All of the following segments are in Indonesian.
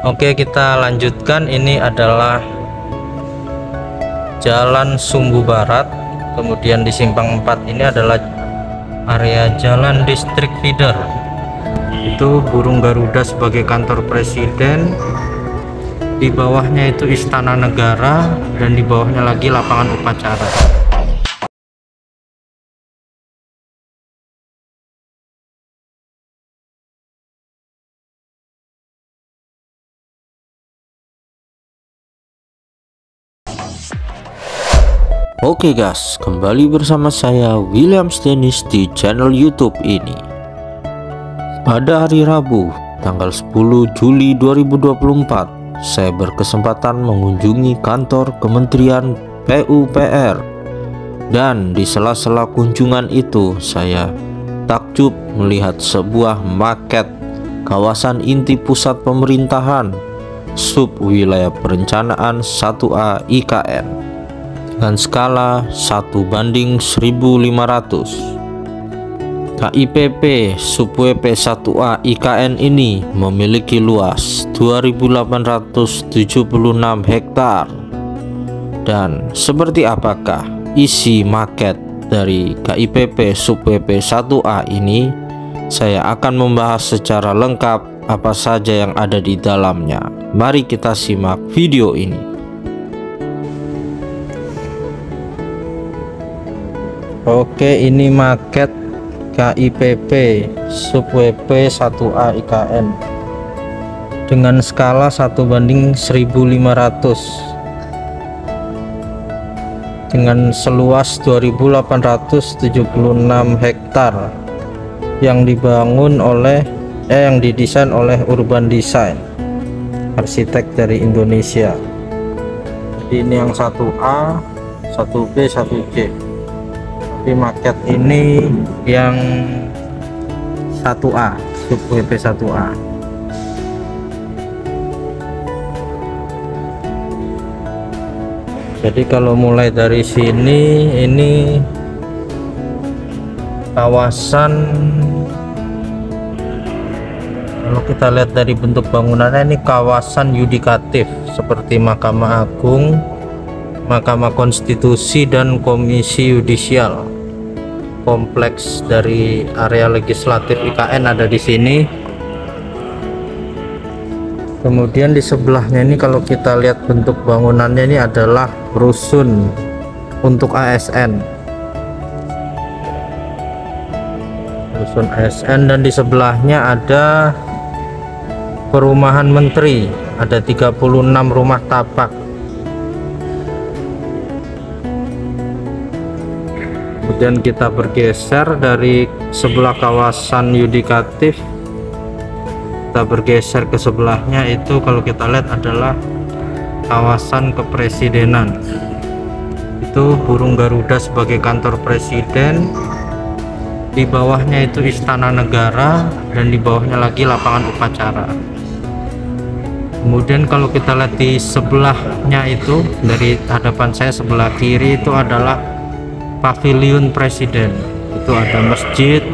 Oke, kita lanjutkan. Ini adalah Jalan Sumbu Barat, kemudian di simpang 4 ini adalah area jalan distrik feeder. Itu Burung Garuda sebagai kantor presiden, di bawahnya itu Istana Negara, dan di bawahnya lagi lapangan upacara. Oke guys, kembali bersama saya William Dennis di channel YouTube ini. Pada hari Rabu, tanggal 10 Juli 2024, saya berkesempatan mengunjungi kantor Kementerian PUPR. Dan di sela-sela kunjungan itu, saya takjub melihat sebuah maket kawasan inti pusat pemerintahan sub wilayah perencanaan 1A IKN dengan skala 1:1500. KIPP Sub-WP 1A IKN ini memiliki luas 2.876 hektar. Dan seperti apakah isi maket dari KIPP Sub-WP 1A ini? Saya akan membahas secara lengkap apa saja yang ada di dalamnya. Mari kita simak video ini. Oke, ini maket KIPP Sub-WP 1A IKN dengan skala 1:1500 dengan seluas 2.876 hektar yang dibangun oleh yang didesain oleh Urban Design, arsitek dari Indonesia. Jadi ini yang 1A, 1B, 1C. Di market ini yang 1A, Sub-WP 1A. Jadi kalau mulai dari sini, ini kawasan, kalau kita lihat dari bentuk bangunannya, ini kawasan yudikatif seperti Mahkamah Agung, Mahkamah Konstitusi, dan Komisi Yudisial. Kompleks dari area legislatif IKN ada di sini. Kemudian di sebelahnya ini kalau kita lihat bentuk bangunannya, ini adalah rusun untuk ASN. Rusun ASN, dan di sebelahnya ada perumahan menteri, ada 36 rumah tapak. Kemudian kita bergeser dari sebelah kawasan yudikatif, kita bergeser ke sebelahnya, itu kalau kita lihat adalah kawasan kepresidenan. Itu Burung Garuda sebagai kantor presiden, di bawahnya itu Istana Negara, dan di bawahnya lagi lapangan upacara. Kemudian kalau kita lihat di sebelahnya itu, dari hadapan saya sebelah kiri itu adalah pavilion presiden. Itu ada masjid,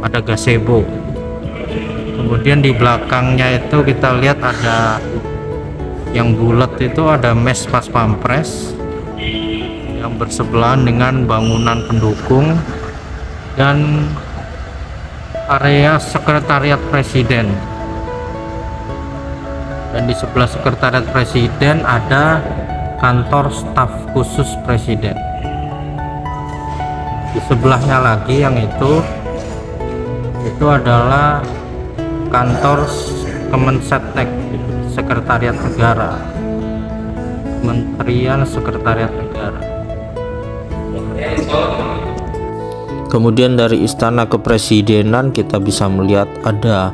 ada gazebo. Kemudian di belakangnya itu kita lihat ada yang bulat, itu ada mes pas pampres yang bersebelahan dengan bangunan pendukung dan area sekretariat presiden. Dan di sebelah sekretariat presiden ada kantor staf khusus presiden. Di sebelahnya lagi yang itu adalah kantor Kemensetek, Sekretariat Negara, Kementerian Sekretariat Negara. Kemudian dari Istana Kepresidenan kita bisa melihat ada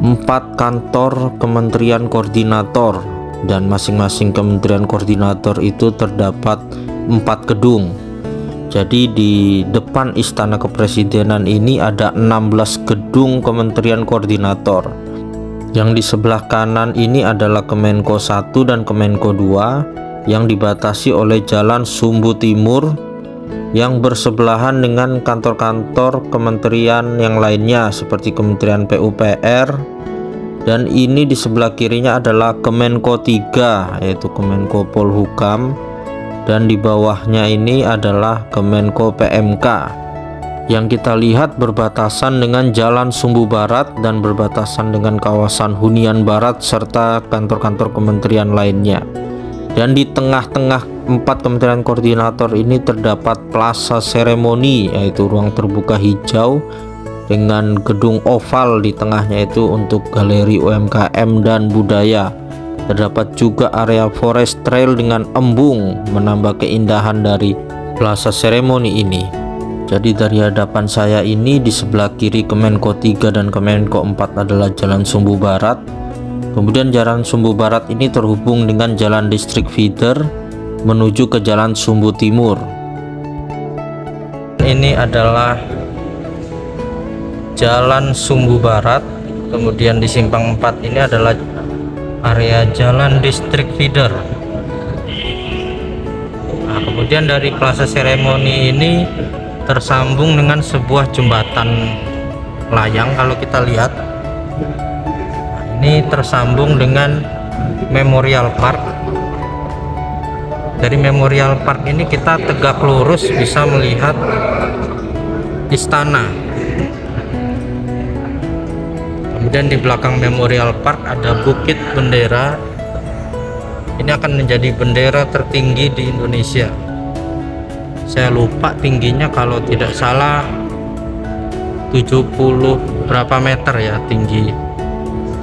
4 kantor kementerian koordinator, dan masing-masing kementerian koordinator itu terdapat 4 gedung. Jadi di depan Istana Kepresidenan ini ada 16 gedung kementerian koordinator. Yang di sebelah kanan ini adalah Kemenko 1 dan Kemenko 2 yang dibatasi oleh Jalan Sumbu Timur yang bersebelahan dengan kantor-kantor kementerian yang lainnya seperti Kementerian PUPR, Dan ini di sebelah kirinya adalah Kemenko 3, yaitu Kemenko Polhukam, dan di bawahnya ini adalah Kemenko PMK. Yang kita lihat berbatasan dengan Jalan Sumbu Barat dan berbatasan dengan kawasan Hunian Barat serta kantor-kantor kementerian lainnya. Dan di tengah-tengah 4 kementerian koordinator ini terdapat Plaza Seremoni, yaitu ruang terbuka hijau dengan gedung oval di tengahnya itu untuk galeri UMKM dan budaya. Terdapat juga area forest trail dengan embung menambah keindahan dari Plaza Seremoni ini. Jadi dari hadapan saya ini di sebelah kiri Kemenko 3 dan Kemenko 4 adalah Jalan Sumbu Barat. Kemudian Jalan Sumbu Barat ini terhubung dengan Jalan Distrik Feeder menuju ke Jalan Sumbu Timur. Ini adalah Jalan Sumbu Barat, kemudian di simpang 4 ini adalah area Jalan Distrik Feeder. Nah, kemudian dari Plaza Seremoni ini tersambung dengan sebuah jembatan layang. Kalau kita lihat, nah, ini tersambung dengan Memorial Park. Dari Memorial Park ini kita tegak lurus bisa melihat istana. Kemudian di belakang Memorial Park ada Bukit Bendera. Ini akan menjadi bendera tertinggi di Indonesia. Saya lupa tingginya, kalau tidak salah 70 berapa meter ya tinggi,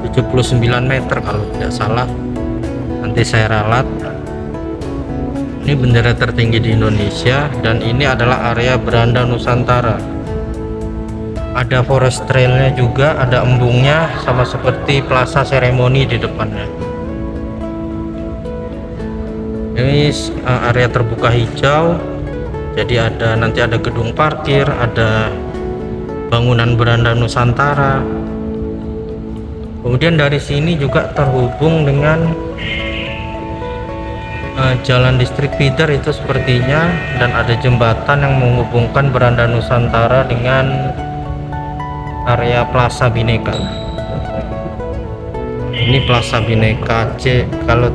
79 meter kalau tidak salah, nanti saya ralat. Ini bendera tertinggi di Indonesia dan ini adalah area Beranda Nusantara. Ada forest trailnya juga, ada embungnya sama seperti Plaza Seremoni di depannya. Ini area terbuka hijau, jadi nanti ada gedung parkir, ada bangunan Beranda Nusantara. Kemudian dari sini juga terhubung dengan Jalan Distrik Feeder itu sepertinya, dan ada jembatan yang menghubungkan Beranda Nusantara dengan area Plaza Bhinneka. Ini Plaza Bhinneka C. Kalau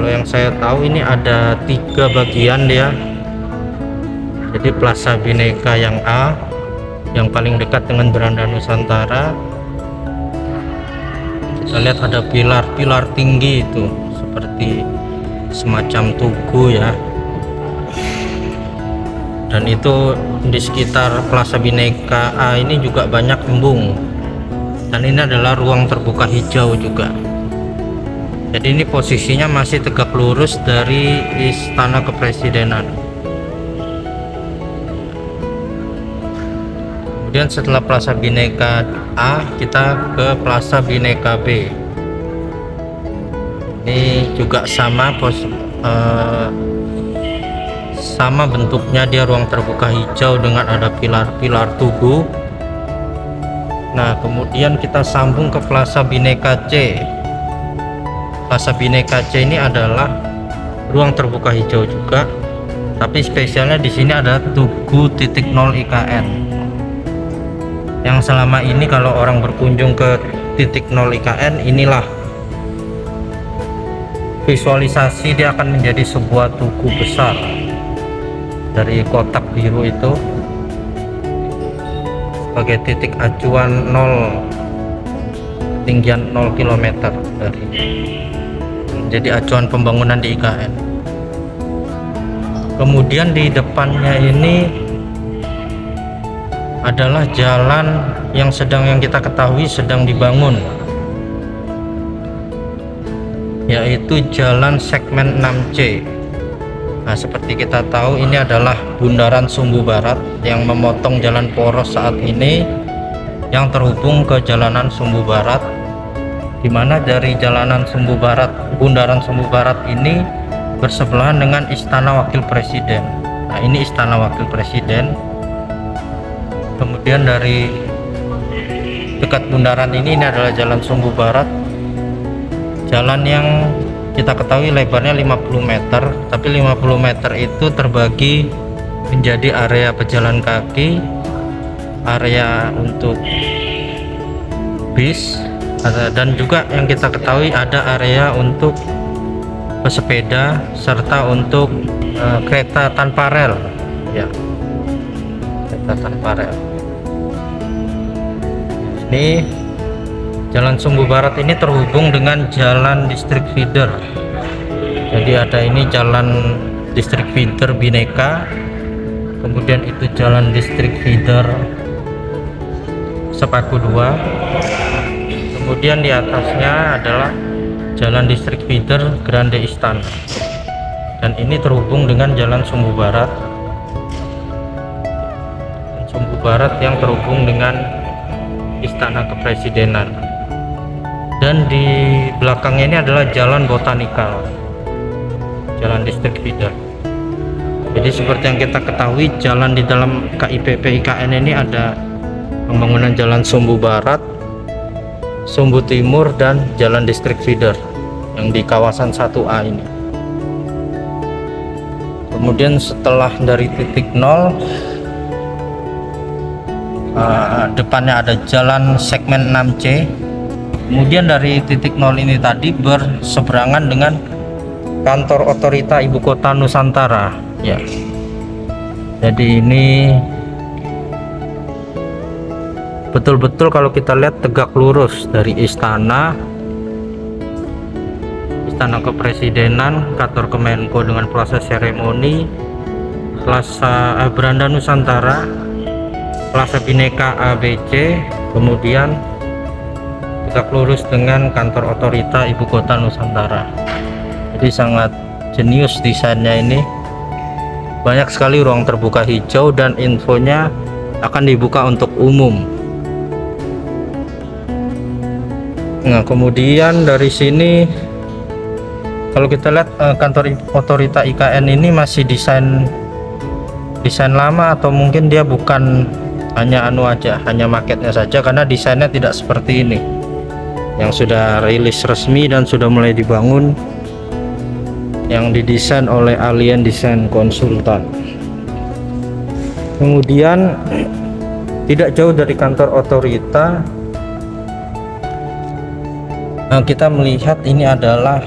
yang saya tahu ini ada 3 bagian dia. Jadi Plaza Bhinneka yang A, yang paling dekat dengan Beranda Nusantara. Kita lihat ada pilar-pilar tinggi itu, seperti semacam tugu ya. Dan itu di sekitar Plaza Bhinneka A ini juga banyak embung, dan ini adalah ruang terbuka hijau juga. Jadi ini posisinya masih tegak lurus dari Istana Kepresidenan. Kemudian setelah Plaza Bhinneka A kita ke Plaza Bhinneka B. Ini juga sama sama bentuknya, dia ruang terbuka hijau dengan ada pilar-pilar tugu. Nah, kemudian kita sambung ke Plaza Bhinneka C. Plaza Bhinneka C ini adalah ruang terbuka hijau juga, tapi spesialnya di sini ada Tugu titik 0 IKN. Yang selama ini kalau orang berkunjung ke titik 0 IKN, inilah visualisasi dia akan menjadi sebuah tugu besar. Dari kotak biru itu sebagai titik acuan 0, ketinggian 0 km dari menjadi acuan pembangunan di IKN. Kemudian di depannya ini adalah jalan yang kita ketahui sedang dibangun, yaitu Jalan Segmen 6C. Nah, seperti kita tahu ini adalah bundaran Sumbu Barat yang memotong jalan poros saat ini yang terhubung ke jalanan Sumbu Barat, di mana dari jalanan Sumbu Barat, bundaran Sumbu Barat ini bersebelahan dengan Istana Wakil Presiden. Nah, ini Istana Wakil Presiden. Kemudian dari dekat bundaran ini adalah Jalan Sumbu Barat, jalan yang kita ketahui lebarnya 50 meter, tapi 50 meter itu terbagi menjadi area pejalan kaki, area untuk bis, Dan juga yang kita ketahui ada area untuk pesepeda serta untuk kereta tanpa rel, ya, kereta tanpa rel. Ini Jalan Sumbu Barat ini terhubung dengan jalan distrik feeder. Jadi ada ini jalan distrik feeder Bhinneka, kemudian itu jalan distrik feeder Sepaku 2, kemudian di atasnya adalah jalan distrik feeder Grande Istana, dan ini terhubung dengan jalan Sumbu Barat, Sumbu Barat yang terhubung dengan Istana Kepresidenan. Dan di belakang ini adalah jalan Botanikal, jalan distrik feeder. Jadi seperti yang kita ketahui, jalan di dalam KIPP IKN ini ada pembangunan jalan Sumbu Barat, Sumbu Timur, dan jalan distrik feeder yang di kawasan 1A ini. Kemudian setelah dari titik 0, depannya ada jalan segmen 6C. Kemudian dari titik 0 ini tadi berseberangan dengan kantor otorita Ibu Kota Nusantara, ya. Jadi ini betul-betul kalau kita lihat tegak lurus dari Istana Kepresidenan, kantor Kemenko dengan proses seremoni, Plaza Beranda Nusantara, Plaza Bhinneka ABC, kemudian tegak lurus dengan kantor otorita Ibu Kota Nusantara. Jadi sangat jenius desainnya ini, banyak sekali ruang terbuka hijau dan infonya akan dibuka untuk umum. Nah, kemudian dari sini kalau kita lihat kantor otorita IKN ini masih desain lama, atau mungkin dia bukan hanya hanya maketnya saja, karena desainnya tidak seperti ini yang sudah rilis resmi dan sudah mulai dibangun, yang didesain oleh Alien Design Konsultan. Kemudian tidak jauh dari kantor otorita kita melihat ini adalah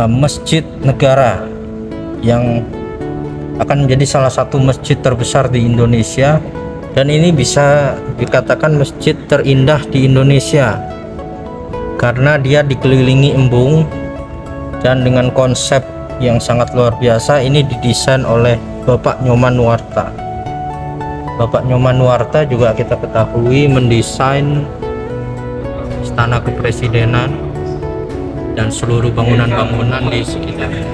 Masjid Negara yang akan menjadi salah satu masjid terbesar di Indonesia, dan ini bisa dikatakan masjid terindah di Indonesia karena dia dikelilingi embung dan dengan konsep yang sangat luar biasa. Ini didesain oleh Bapak Nyoman Nuarta. Bapak Nyoman Nuarta juga kita ketahui mendesain Istana Kepresidenan dan seluruh bangunan-bangunan di sekitarnya.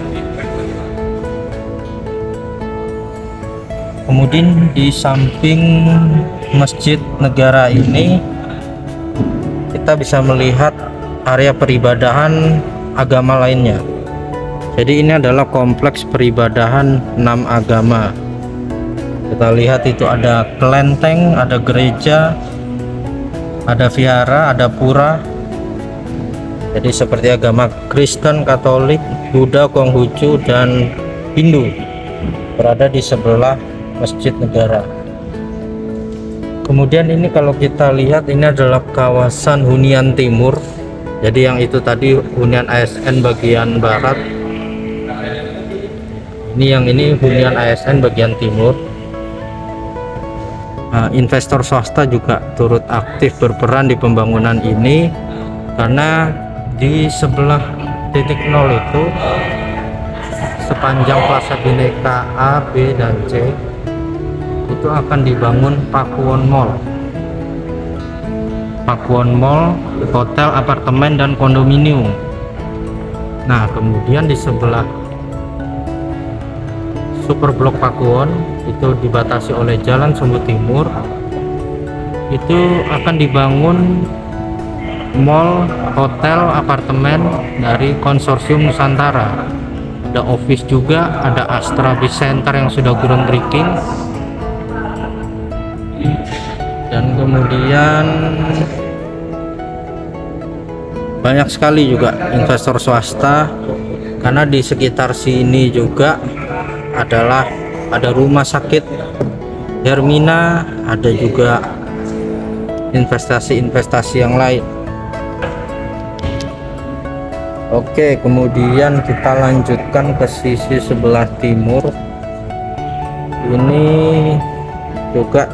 Kemudian di samping Masjid Negara ini kita bisa melihat area peribadahan agama lainnya. Jadi ini adalah kompleks peribadahan 6 agama. Kita lihat itu ada kelenteng, ada gereja, ada vihara, ada pura. Jadi seperti agama Kristen, Katolik, Buddha, Konghucu, dan Hindu berada di sebelah Masjid Negara. Kemudian ini kalau kita lihat, ini adalah kawasan hunian timur. Jadi yang itu tadi hunian ASN bagian barat, ini hunian ASN bagian timur. Investor swasta juga turut aktif berperan di pembangunan ini, karena di sebelah titik 0 itu sepanjang Plaza Bhinneka A, B, dan C itu akan dibangun Pakuwon Mall. Pakuwon Mall, hotel, apartemen, dan kondominium. Nah, kemudian di sebelah Super Blok Pakuwon itu dibatasi oleh Jalan Sumbu Timur, itu akan dibangun mall, hotel, apartemen dari konsorsium Nusantara. Ada office juga, ada Astra Biz Center yang sudah groundbreaking, dan kemudian banyak sekali juga investor swasta, karena di sekitar sini juga ada rumah sakit Hermina, ada juga investasi-investasi yang lain. Oke, kemudian kita lanjutkan ke sisi sebelah timur. Ini juga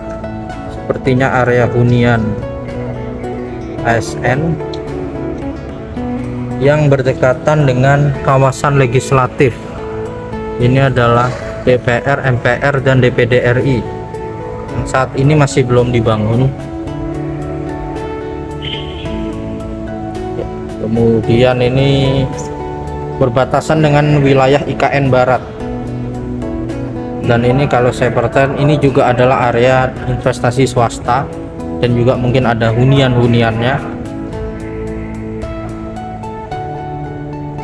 sepertinya area hunian ASN yang berdekatan dengan kawasan legislatif. Ini adalah DPR, MPR, dan DPD RI yang saat ini masih belum dibangun. Kemudian ini berbatasan dengan wilayah IKN Barat, dan ini kalau saya perhatikan ini juga adalah area investasi swasta dan juga mungkin ada hunian-huniannya.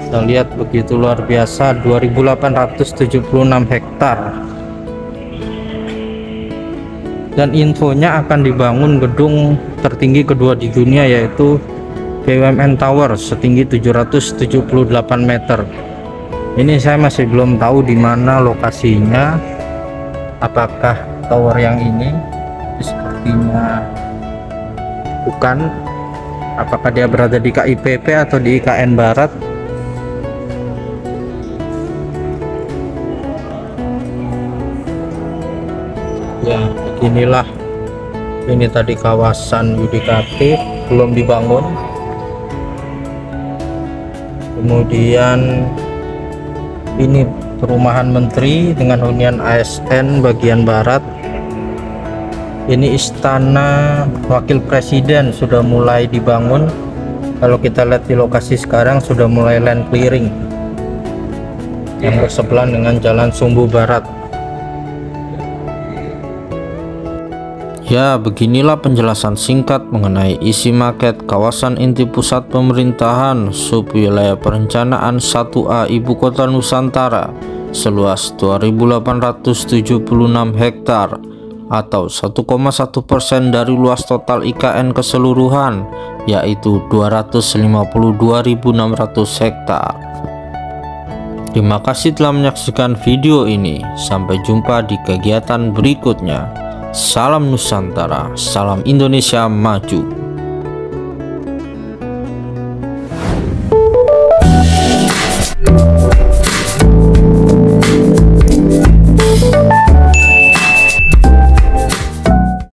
Kita lihat begitu luar biasa, 2876 hektar. Dan infonya akan dibangun gedung tertinggi kedua di dunia, yaitu BUMN Tower setinggi 778 meter. Ini saya masih belum tahu di mana lokasinya. Apakah tower yang ini? Sepertinya bukan. Apakah dia berada di KIPP atau di IKN Barat? Ya, beginilah. Ini tadi kawasan yudikatif belum dibangun. Kemudian ini perumahan menteri dengan hunian ASN bagian barat. Ini istana wakil presiden sudah mulai dibangun. Kalau kita lihat di lokasi sekarang sudah mulai land clearing yang bersebelahan dengan Jalan Sumbu Barat. Ya, beginilah penjelasan singkat mengenai isi maket kawasan inti pusat pemerintahan subwilayah perencanaan 1A Ibu Kota Nusantara seluas 2.876 hektar atau 1,1% dari luas total IKN keseluruhan, yaitu 252.600 hektar. Terima kasih telah menyaksikan video ini. Sampai jumpa di kegiatan berikutnya. Salam Nusantara, salam Indonesia maju.